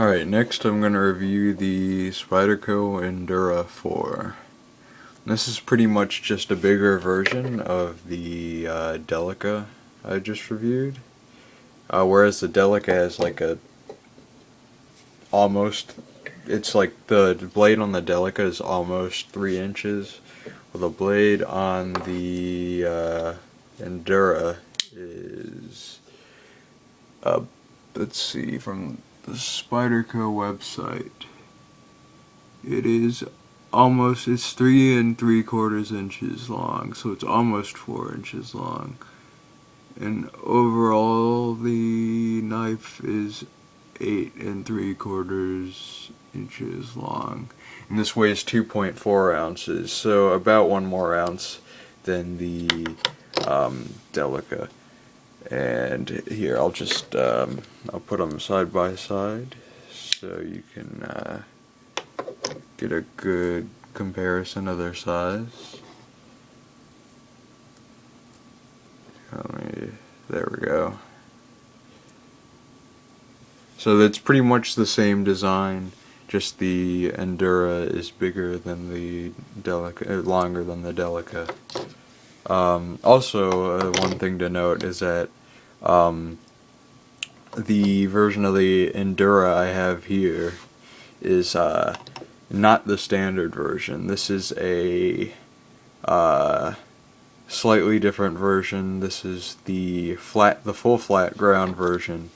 Alright, next I'm going to review the Spyderco Endura 4. This is pretty much just a bigger version of the Delica I just reviewed. Whereas the Delica has like it's like the blade on the Delica is almost 3 inches. Well, the blade on the Endura is, let's see, from the Spyderco website, it's 3 3/4 inches long, so it's almost 4 inches long. And overall, the knife is 8 3/4 inches long. And this weighs 2.4 ounces, so about 1 more ounce than the Delica. And here, I'll put them side by side so you can get a good comparison of their size. There we go. So that's pretty much the same design, just the Endura is bigger than the Delica, longer than the Delica. Also, one thing to note is that the version of the Endura I have here is not the standard version. This is a slightly different version. This is the full flat ground version.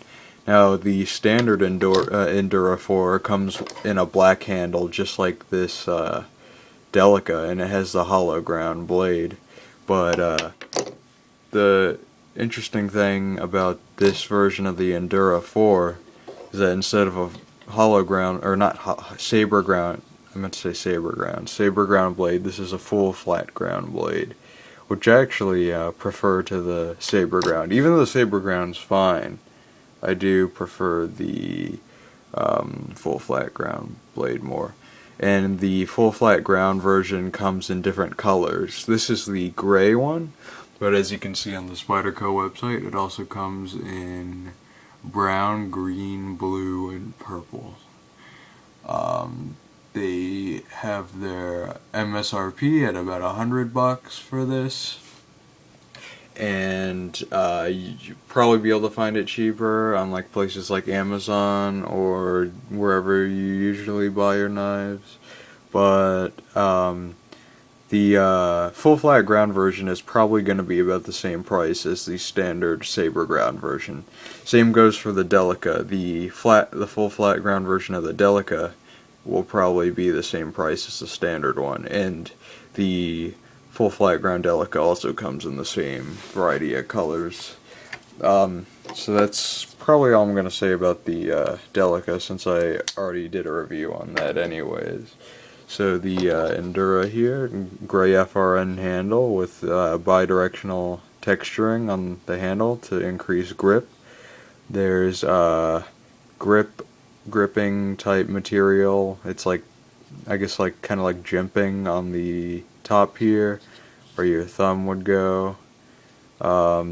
Now, the standard Endura 4 comes in a black handle, just like this Delica, and it has the hollow ground blade. But the interesting thing about this version of the Endura 4 is that instead of a hollow ground, or not saber ground, I meant to say saber ground blade, this is a full flat ground blade, which I actually prefer to the saber ground. Even though the saber ground's fine, I do prefer the full flat ground blade more. And the full flat ground version comes in different colors. This is the gray one, but as you can see on the Spyderco website, it also comes in brown, green, blue, and purple. They have their MSRP at about $100 for this, and you'll probably be able to find it cheaper on like places like Amazon or wherever you usually buy your knives. But the full flat ground version is probably going to be about the same price as the standard saber ground version. Same goes for the Delica. The full flat ground version of the Delica will probably be the same price as the standard one, and the full flat ground Delica also comes in the same variety of colors. So that's probably all I'm going to say about the Delica, since I already did a review on that anyways. So the Endura here, gray FRN handle with bidirectional texturing on the handle to increase grip. There's gripping type material. It's like, I guess, like kind of like jimping on the top here, where your thumb would go.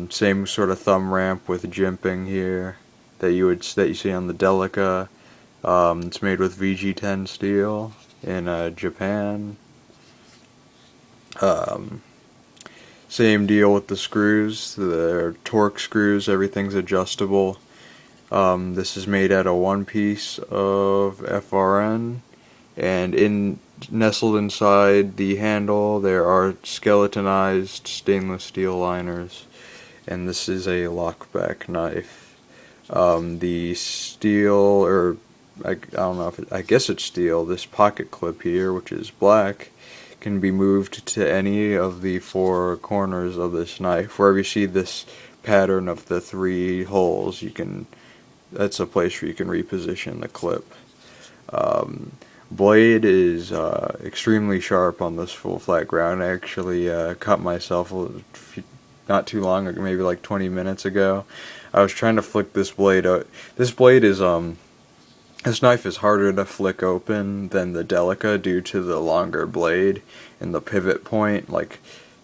Same sort of thumb ramp with jimping here that you see on the Delica. It's made with VG10 steel in Japan. Same deal with the screws. They're torque screws. Everything's adjustable. This is made out of one piece of FRN, and nestled inside the handle there are skeletonized stainless steel liners, and this is a lockback knife. The steel, or I don't know if I guess it's steel, this pocket clip here, which is black, can be moved to any of the 4 corners of this knife. Wherever you see this pattern of the 3 holes, that's a place where you can reposition the clip. Blade is extremely sharp on this full flat ground. I actually cut myself not too long, maybe like 20 minutes ago. I was trying to flick this blade out. This knife is harder to flick open than the Delica due to the longer blade and the pivot point. Like,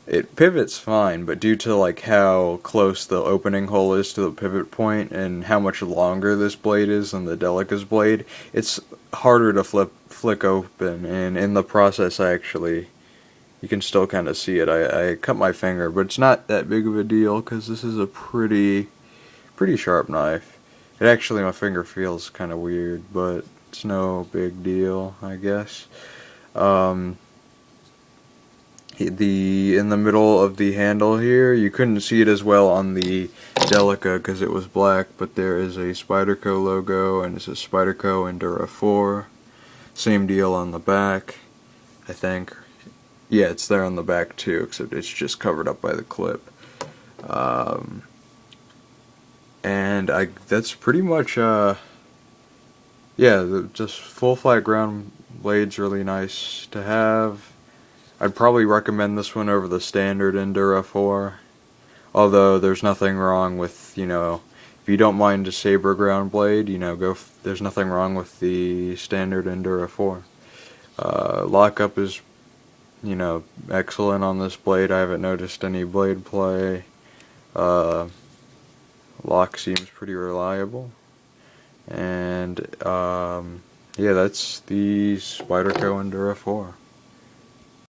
it pivots fine, but due to like how close the opening hole is to the pivot point and how much longer this blade is than the Delica's blade, it's harder to flick open, and in the process you can still kind of see it. I cut my finger, but it's not that big of a deal because this is a pretty sharp knife. It actually, my finger feels kind of weird, but it's no big deal, I guess. In the middle of the handle here, you couldn't see it as well on the Delica because it was black, but there is a Spyderco logo, and it's a Spyderco Endura 4. Same deal on the back, I think. Yeah, it's there on the back too, except it's just covered up by the clip. And that's pretty much, yeah, just full flat ground blade's really nice to have. I'd probably recommend this one over the standard Endura 4. Although there's nothing wrong with, if you don't mind a saber ground blade, there's nothing wrong with the standard Endura 4. Lockup is excellent on this blade. I haven't noticed any blade play. Lock seems pretty reliable. And yeah, that's the Spyderco Endura 4.